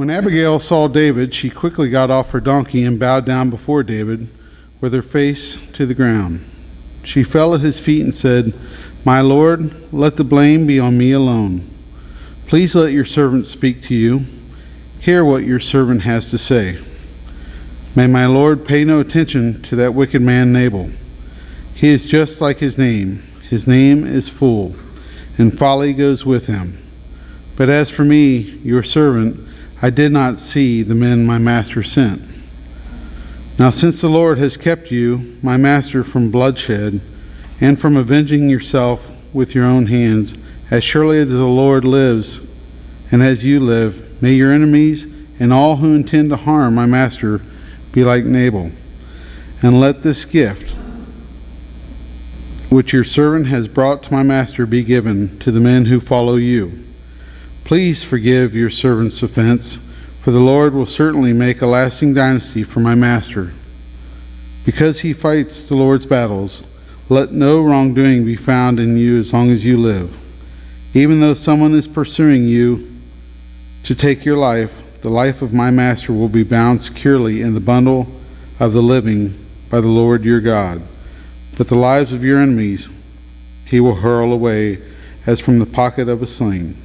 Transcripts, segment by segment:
When Abigail saw David, she quickly got off her donkey and bowed down before David with her face to the ground. She fell at his feet and said, "My lord, let the blame be on me alone. Please let your servant speak to you. Hear what your servant has to say. May my lord pay no attention to that wicked man Nabal. He is just like his name. His name is Fool, and folly goes with him. But as for me, your servant, I did not see the men my master sent. Now since the Lord has kept you, my master, from bloodshed, and from avenging yourself with your own hands, as surely as the Lord lives, and as you live, may your enemies and all who intend to harm my master be like Nabal. And let this gift, which your servant has brought to my master, be given to the men who follow you. Please forgive your servant's offense, for the Lord will certainly make a lasting dynasty for my master. Because he fights the Lord's battles, let no wrongdoing be found in you as long as you live. Even though someone is pursuing you to take your life, the life of my master will be bound securely in the bundle of the living by the Lord your God. But the lives of your enemies he will hurl away as from the pocket of a sling."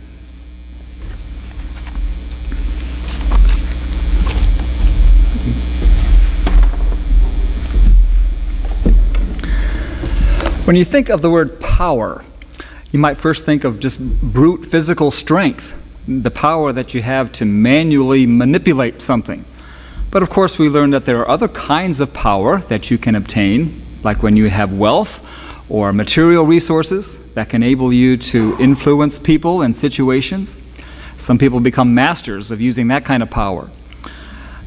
When you think of the word power, you might first think of just brute physical strength, the power that you have to manually manipulate something. But of course we learn that there are other kinds of power that you can obtain, like when you have wealth or material resources that can enable you to influence people and situations. Some people become masters of using that kind of power.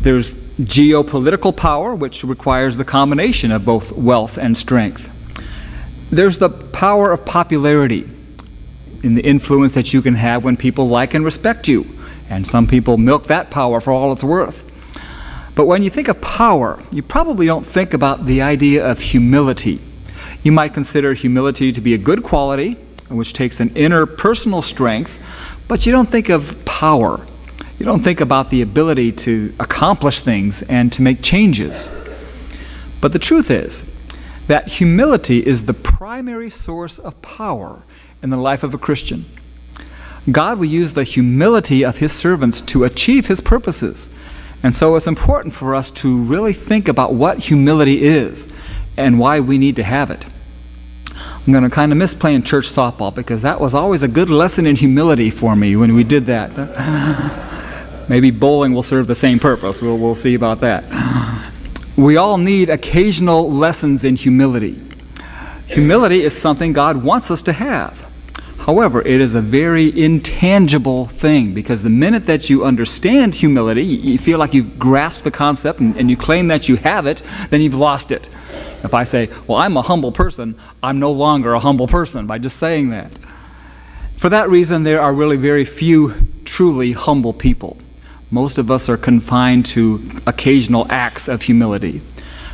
There's geopolitical power, which requires the combination of both wealth and strength. There's the power of popularity in the influence that you can have when people like and respect you. And some people milk that power for all it's worth. But when you think of power, you probably don't think about the idea of humility. You might consider humility to be a good quality, which takes an inner personal strength, but you don't think of power. You don't think about the ability to accomplish things and to make changes. But the truth is that humility is the primary source of power in the life of a Christian. God will use the humility of his servants to achieve his purposes. And so it's important for us to really think about what humility is and why we need to have it. I'm going to kind of miss playing church softball because that was always a good lesson in humility for me when we did that. Maybe bowling will serve the same purpose. We'll see about that. We all need occasional lessons in humility. Humility is something God wants us to have. However, it is a very intangible thing because the minute that you understand humility, you feel like you've grasped the concept and you claim that you have it, then you've lost it. If I say, well, I'm a humble person, I'm no longer a humble person by just saying that. For that reason, there are really very few truly humble people. Most of us are confined to occasional acts of humility.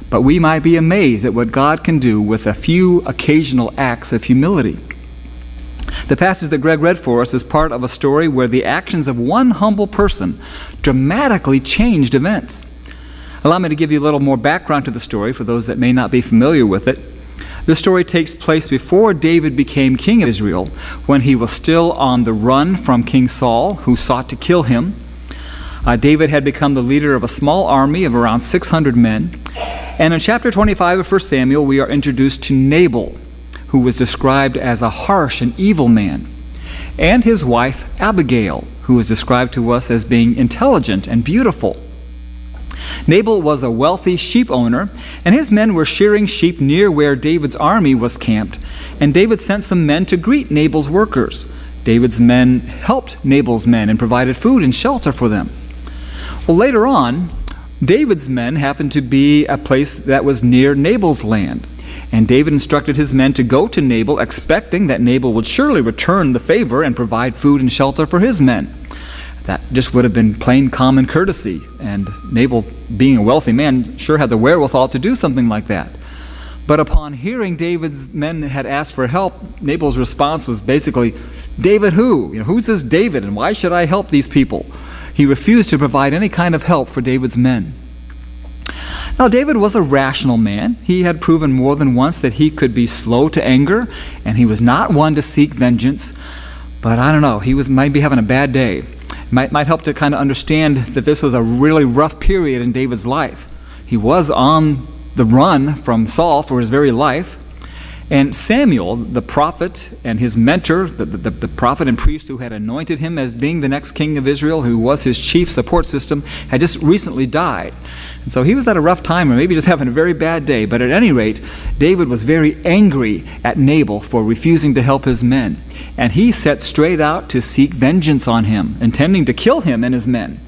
But we might be amazed at what God can do with a few occasional acts of humility. The passage that Greg read for us is part of a story where the actions of one humble person dramatically changed events. Allow me to give you a little more background to the story for those that may not be familiar with it. This story takes place before David became king of Israel, when he was still on the run from King Saul, who sought to kill him. David had become the leader of a small army of around 600 men. And in chapter 25 of 1 Samuel, we are introduced to Nabal, who was described as a harsh and evil man, and his wife Abigail, who is described to us as being intelligent and beautiful. Nabal was a wealthy sheep owner, and his men were shearing sheep near where David's army was camped, and David sent some men to greet Nabal's workers. David's men helped Nabal's men and provided food and shelter for them. Well, later on, David's men happened to be a place that was near Nabal's land. And David instructed his men to go to Nabal, expecting that Nabal would surely return the favor and provide food and shelter for his men. That just would have been plain common courtesy. And Nabal, being a wealthy man, sure had the wherewithal to do something like that. But upon hearing David's men had asked for help, Nabal's response was basically, "David who? Who's this David, and why should I help these people? He refused to provide any kind of help for David's men. Now, David was a rational man. He had proven more than once that he could be slow to anger, and he was not one to seek vengeance. But I don't know, might be having a bad day. Might help to kind of understand that this was a really rough period in David's life. He was on the run from Saul for his very life. And Samuel, the prophet and his mentor, the prophet and priest who had anointed him as being the next king of Israel, who was his chief support system, had just recently died. And so he was at a rough time, or maybe just having a very bad day. But at any rate, David was very angry at Nabal for refusing to help his men. And he set straight out to seek vengeance on him, intending to kill him and his men.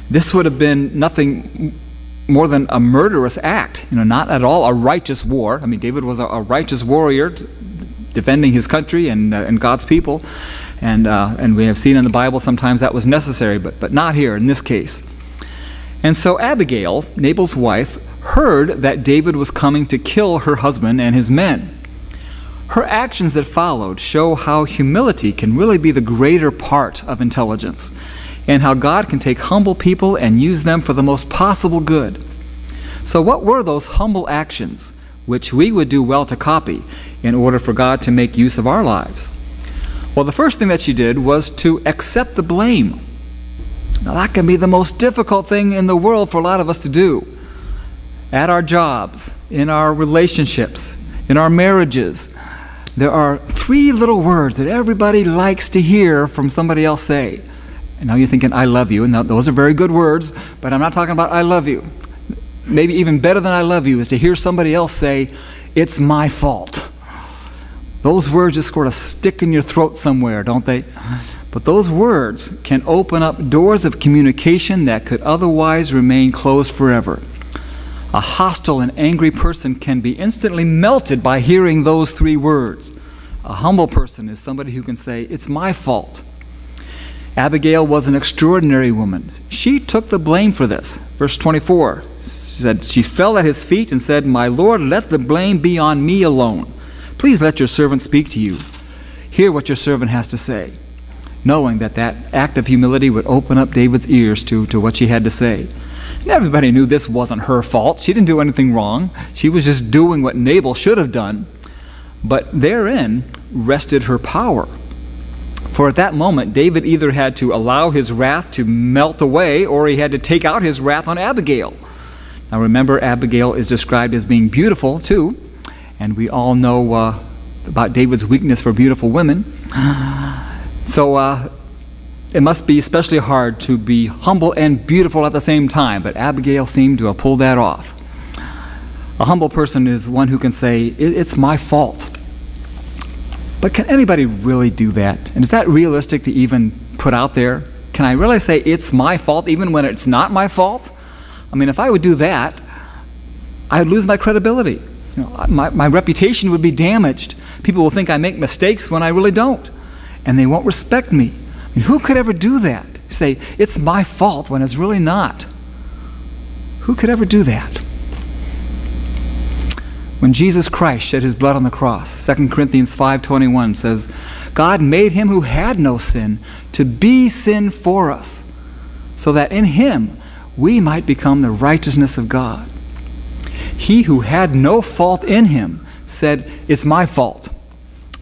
This would have been nothing more than a murderous act, not at all a righteous war. I mean, David was a righteous warrior defending his country and God's people, and we have seen in the Bible sometimes that was necessary, but not here in this case. And so Abigail, Nabal's wife, heard that David was coming to kill her husband and his men. Her actions that followed show how humility can really be the greater part of intelligence, and how God can take humble people and use them for the most possible good. So what were those humble actions which we would do well to copy in order for God to make use of our lives? Well, the first thing that she did was to accept the blame. Now, that can be the most difficult thing in the world for a lot of us to do. At our jobs, in our relationships, in our marriages, there are 3 little words that everybody likes to hear from somebody else say. And now you're thinking, I love you, and those are very good words, but I'm not talking about I love you. Maybe even better than I love you is to hear somebody else say, it's my fault. Those words just sort of stick in your throat somewhere, don't they? But those words can open up doors of communication that could otherwise remain closed forever. A hostile and angry person can be instantly melted by hearing those 3 words. A humble person is somebody who can say, it's my fault. Abigail was an extraordinary woman. She took the blame for this. Verse 24 said, she fell at his feet and said, my Lord, let the blame be on me alone. Please let your servant speak to you. Hear what your servant has to say. Knowing that act of humility would open up David's ears to what she had to say. And everybody knew this wasn't her fault. She didn't do anything wrong. She was just doing what Nabal should have done. But therein rested her power. For at that moment, David either had to allow his wrath to melt away, or he had to take out his wrath on Abigail. Now remember, Abigail is described as being beautiful too, and we all know about David's weakness for beautiful women. So it must be especially hard to be humble and beautiful at the same time, but Abigail seemed to have pulled that off. A humble person is one who can say, it's my fault. But can anybody really do that? And is that realistic to even put out there? Can I really say it's my fault even when it's not my fault? I mean, if I would do that, I would lose my credibility. My reputation would be damaged. People will think I make mistakes when I really don't, and they won't respect me. I mean, who could ever do that? Say, it's my fault when it's really not. Who could ever do that? When Jesus Christ shed his blood on the cross, 2 Corinthians 5:21 says, God made him who had no sin to be sin for us, so that in him we might become the righteousness of God. He who had no fault in him said, it's my fault.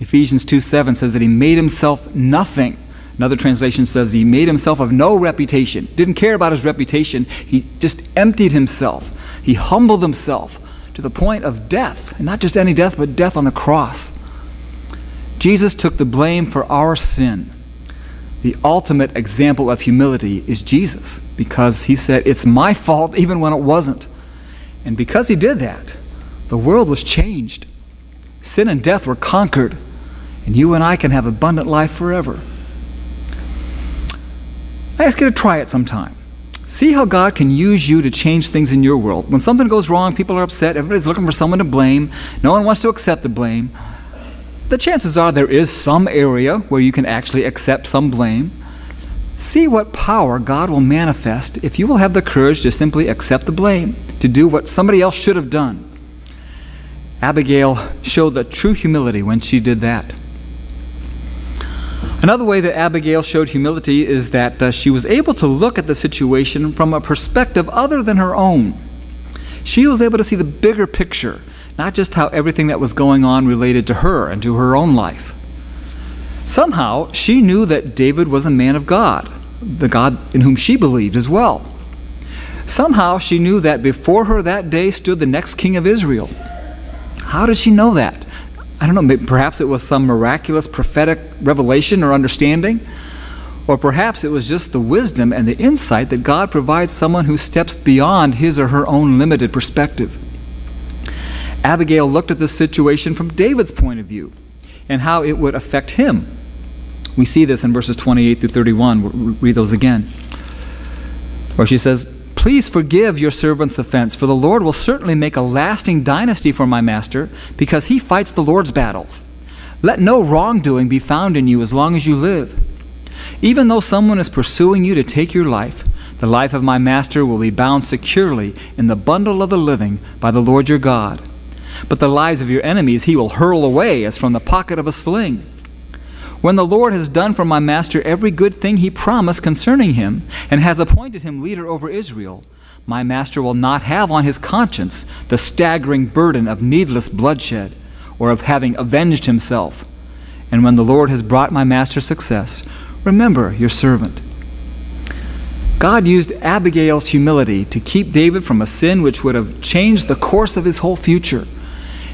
Ephesians 2:7 says that he made himself nothing. Another translation says he made himself of no reputation. Didn't care about his reputation. He just emptied himself. He humbled himself to the point of death, and not just any death, but death on the cross. Jesus took the blame for our sin. The ultimate example of humility is Jesus, because he said, it's my fault even when it wasn't. And because he did that, the world was changed. Sin and death were conquered, and you and I can have abundant life forever. I ask you to try it sometime. See how God can use you to change things in your world. When something goes wrong, people are upset, everybody's looking for someone to blame, no one wants to accept the blame. The chances are there is some area where you can actually accept some blame. See what power God will manifest if you will have the courage to simply accept the blame, to do what somebody else should have done. Abigail showed the true humility when she did that. Another way that Abigail showed humility is that she was able to look at the situation from a perspective other than her own. She was able to see the bigger picture, not just how everything that was going on related to her and to her own life. Somehow, she knew that David was a man of God, the God in whom she believed as well. Somehow, she knew that before her that day stood the next king of Israel. How did she know that? I don't know, perhaps it was some miraculous prophetic revelation or understanding, or perhaps it was just the wisdom and the insight that God provides someone who steps beyond his or her own limited perspective. Abigail looked at the situation from David's point of view and how it would affect him. We see this in verses 28 through 31. We'll read those again. Where she says, "Please forgive your servant's offense, for the Lord will certainly make a lasting dynasty for my master, because he fights the Lord's battles. Let no wrongdoing be found in you as long as you live. Even though someone is pursuing you to take your life, the life of my master will be bound securely in the bundle of the living by the Lord your God. But the lives of your enemies he will hurl away as from the pocket of a sling. When the Lord has done for my master every good thing he promised concerning him, and has appointed him leader over Israel, my master will not have on his conscience the staggering burden of needless bloodshed, or of having avenged himself. And when the Lord has brought my master success, remember your servant." God used Abigail's humility to keep David from a sin which would have changed the course of his whole future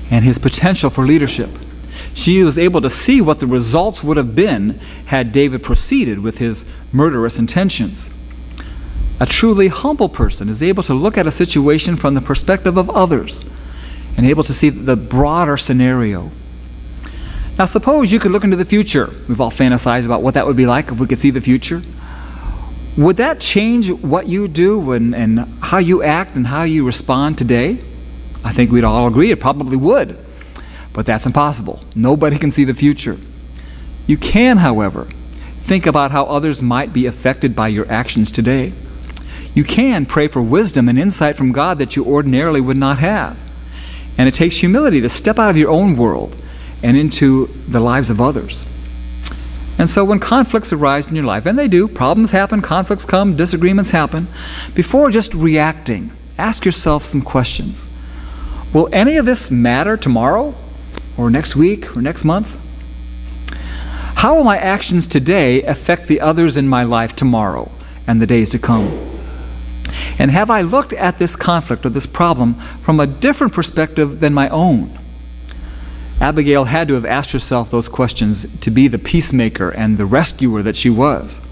and his potential for leadership. She was able to see what the results would have been had David proceeded with his murderous intentions. A truly humble person is able to look at a situation from the perspective of others and able to see the broader scenario. Now suppose you could look into the future. We've all fantasized about what that would be like if we could see the future. Would that change what you do and how you act and how you respond today? I think we'd all agree it probably would. But that's impossible. Nobody can see the future. You can, however, think about how others might be affected by your actions today. You can pray for wisdom and insight from God that you ordinarily would not have. And it takes humility to step out of your own world and into the lives of others. And so when conflicts arise in your life, and they do, problems happen, conflicts come, disagreements happen, before just reacting, ask yourself some questions. Will any of this matter tomorrow? Or next week, or next month? How will my actions today affect the others in my life tomorrow and the days to come? And have I looked at this conflict or this problem from a different perspective than my own? Abigail had to have asked herself those questions to be the peacemaker and the rescuer that she was.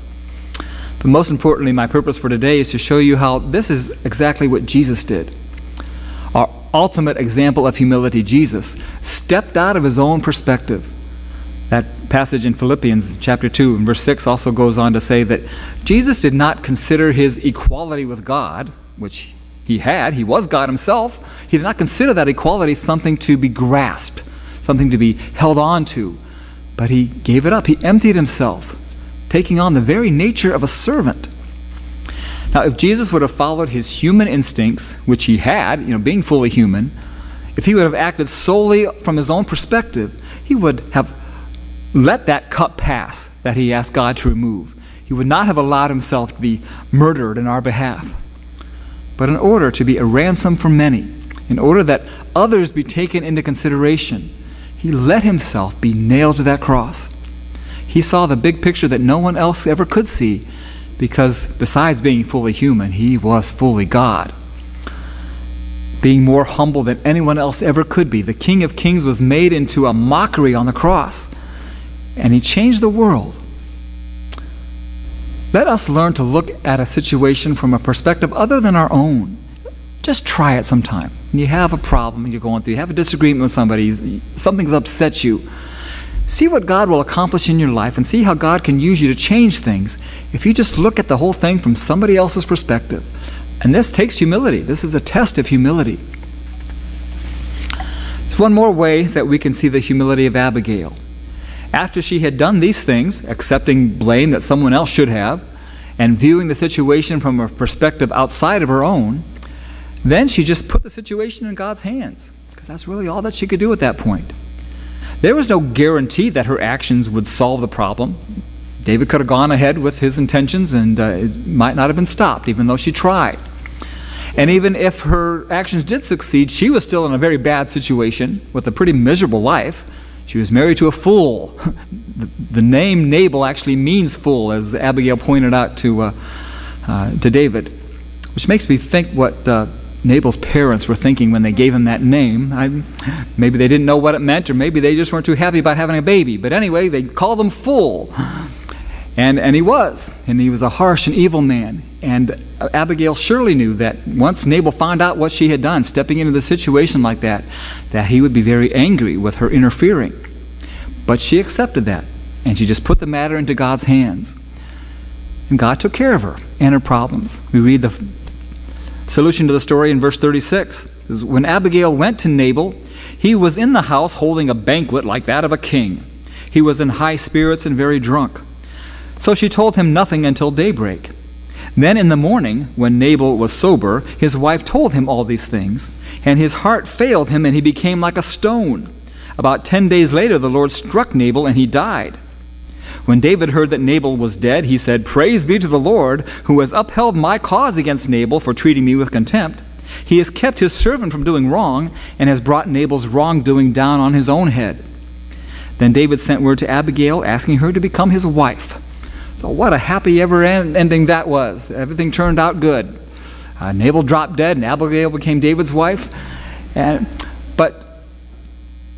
But most importantly, my purpose for today is to show you how this is exactly what Jesus did. Our ultimate example of humility, Jesus, stepped out of his own perspective. That passage in Philippians chapter 2 and verse 6 also goes on to say that Jesus did not consider his equality with God, which he had. He was God himself. He did not consider that equality something to be grasped, something to be held on to. But he gave it up. He emptied himself, taking on the very nature of a servant. Now, if Jesus would have followed his human instincts, which he had, being fully human, if he would have acted solely from his own perspective, he would have let that cup pass that he asked God to remove. He would not have allowed himself to be murdered in our behalf. But in order to be a ransom for many, in order that others be taken into consideration, he let himself be nailed to that cross. He saw the big picture that no one else ever could see, because besides being fully human, he was fully God. Being more humble than anyone else ever could be, the King of Kings was made into a mockery on the cross, and he changed the world. Let us learn to look at a situation from a perspective other than our own. Just try it sometime. When you have a problem you're going through, you have a disagreement with somebody, something's upset you, see what God will accomplish in your life and see how God can use you to change things if you just look at the whole thing from somebody else's perspective. And this takes humility. This is a test of humility. It's one more way that we can see the humility of Abigail. After she had done these things, accepting blame that someone else should have, and viewing the situation from a perspective outside of her own, then she just put the situation in God's hands, because that's really all that she could do at that point. There was no guarantee that her actions would solve the problem. David could have gone ahead with his intentions and it might not have been stopped, even though she tried. And even if her actions did succeed, she was still in a very bad situation with a pretty miserable life. She was married to a fool. The name Nabal actually means fool, as Abigail pointed out to David, which makes me think what Nabal's parents were thinking when they gave him that name. Maybe they didn't know what it meant, or maybe they just weren't too happy about having a baby. But anyway, they called him fool. And he was a harsh and evil man. And Abigail surely knew that once Nabal found out what she had done, stepping into the situation like that he would be very angry with her interfering. But she accepted that, and she just put the matter into God's hands. And God took care of her and her problems. We read the solution to the story in verse 36. It says, when Abigail went to Nabal, he was in the house holding a banquet like that of a king. He was in high spirits and very drunk. So she told him nothing until daybreak. Then in the morning, when Nabal was sober, his wife told him all these things, and his heart failed him, and he became like a stone. About 10 days later, the Lord struck Nabal, and he died. When David heard that Nabal was dead, he said, "Praise be to the Lord, who has upheld my cause against Nabal for treating me with contempt. He has kept his servant from doing wrong, and has brought Nabal's wrongdoing down on his own head." Then David sent word to Abigail, asking her to become his wife. So what a happy ending that was. Everything turned out good. Nabal dropped dead, and Abigail became David's wife. But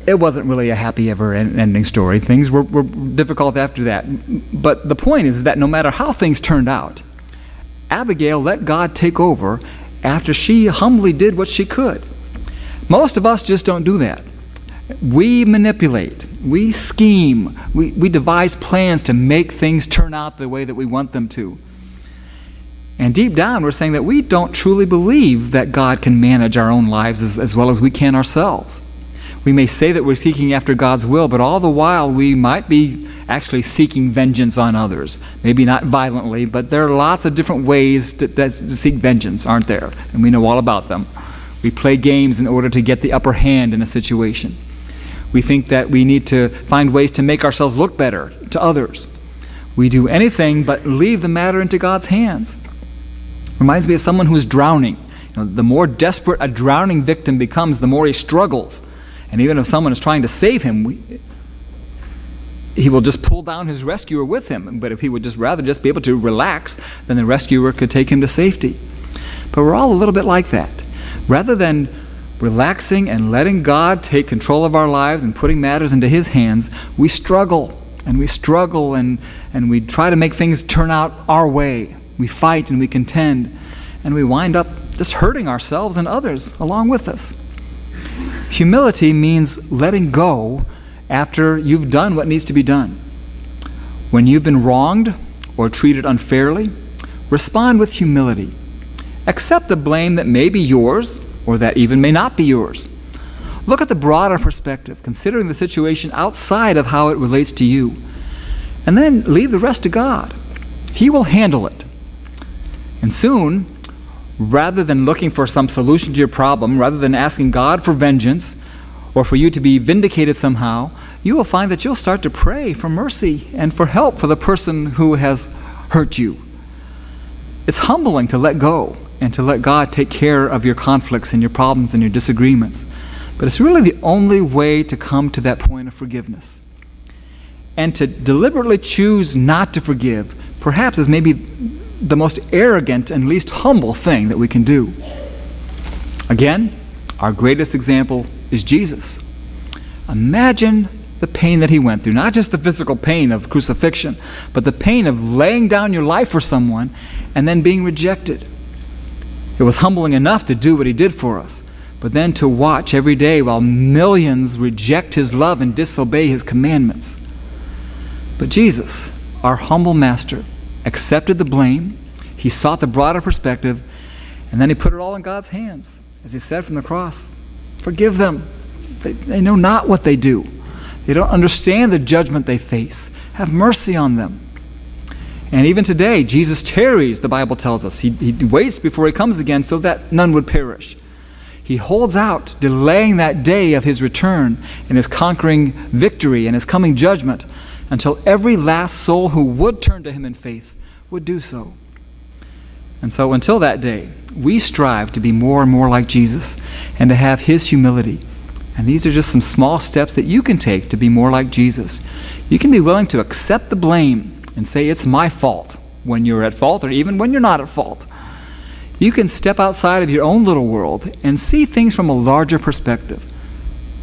it wasn't really a happy ever-ending story. Things were difficult after that. But the point is that no matter how things turned out, Abigail let God take over after she humbly did what she could. Most of us just don't do that. We manipulate, we scheme, we devise plans to make things turn out the way that we want them to. And deep down, we're saying that we don't truly believe that God can manage our own lives as well as we can ourselves. We may say that we're seeking after God's will, but all the while we might be actually seeking vengeance on others. Maybe not violently, but there are lots of different ways to seek vengeance, aren't there? And we know all about them. We play games in order to get the upper hand in a situation. We think that we need to find ways to make ourselves look better to others. We do anything but leave the matter into God's hands. Reminds me of someone who's drowning. The more desperate a drowning victim becomes, the more he struggles. And even if someone is trying to save him, he will just pull down his rescuer with him. But if he would rather be able to relax, then the rescuer could take him to safety. But we're all a little bit like that. Rather than relaxing and letting God take control of our lives and putting matters into His hands, we struggle and we we try to make things turn out our way. We fight and we contend, and we wind up just hurting ourselves and others along with us. Humility means letting go after you've done what needs to be done. When you've been wronged or treated unfairly, respond with humility. Accept the blame that may be yours or that even may not be yours. Look at the broader perspective, considering the situation outside of how it relates to you. And then leave the rest to God. He will handle it. And soon, rather than looking for some solution to your problem, rather than asking God for vengeance or for you to be vindicated somehow, you will find that you'll start to pray for mercy and for help for the person who has hurt you. It's humbling to let go and to let God take care of your conflicts and your problems and your disagreements. But it's really the only way to come to that point of forgiveness. And to deliberately choose not to forgive, perhaps is maybe the most arrogant and least humble thing that we can do. Again, our greatest example is Jesus. Imagine the pain that He went through, not just the physical pain of crucifixion, but the pain of laying down your life for someone and then being rejected. It was humbling enough to do what He did for us, but then to watch every day while millions reject His love and disobey His commandments. But Jesus, our humble Master, accepted the blame. He sought the broader perspective, and then He put it all in God's hands. As He said from the cross, forgive them. They know not what they do. They don't understand the judgment they face. Have mercy on them. And even today, Jesus tarries, the Bible tells us. He waits before He comes again so that none would perish. He holds out, delaying that day of his return and his conquering victory and his coming judgment until every last soul who would turn to him in faith would do so. And so until that day, we strive to be more and more like Jesus and to have his humility. And these are just some small steps that you can take to be more like Jesus. You can be willing to accept the blame and say it's my fault when you're at fault, or even when you're not at fault. You can step outside of your own little world and see things from a larger perspective.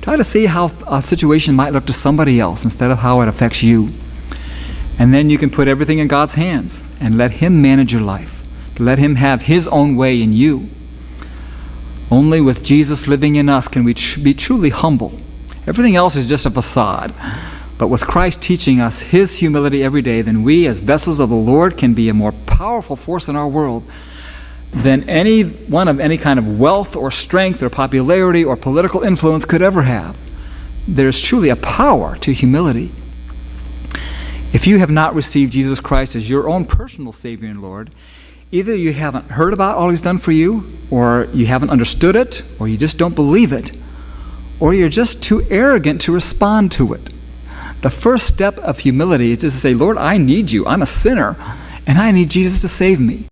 Try to see how a situation might look to somebody else instead of how it affects you. And then you can put everything in God's hands and let him manage your life. Let him have his own way in you. Only with Jesus living in us can we be truly humble. Everything else is just a facade. But with Christ teaching us his humility every day, then we as vessels of the Lord can be a more powerful force in our world than anyone of any kind of wealth or strength or popularity or political influence could ever have. There is truly a power to humility. If you have not received Jesus Christ as your own personal Savior and Lord, either you haven't heard about all he's done for you, or you haven't understood it, or you just don't believe it, or you're just too arrogant to respond to it. The first step of humility is just to say, Lord, I need you. I'm a sinner, and I need Jesus to save me.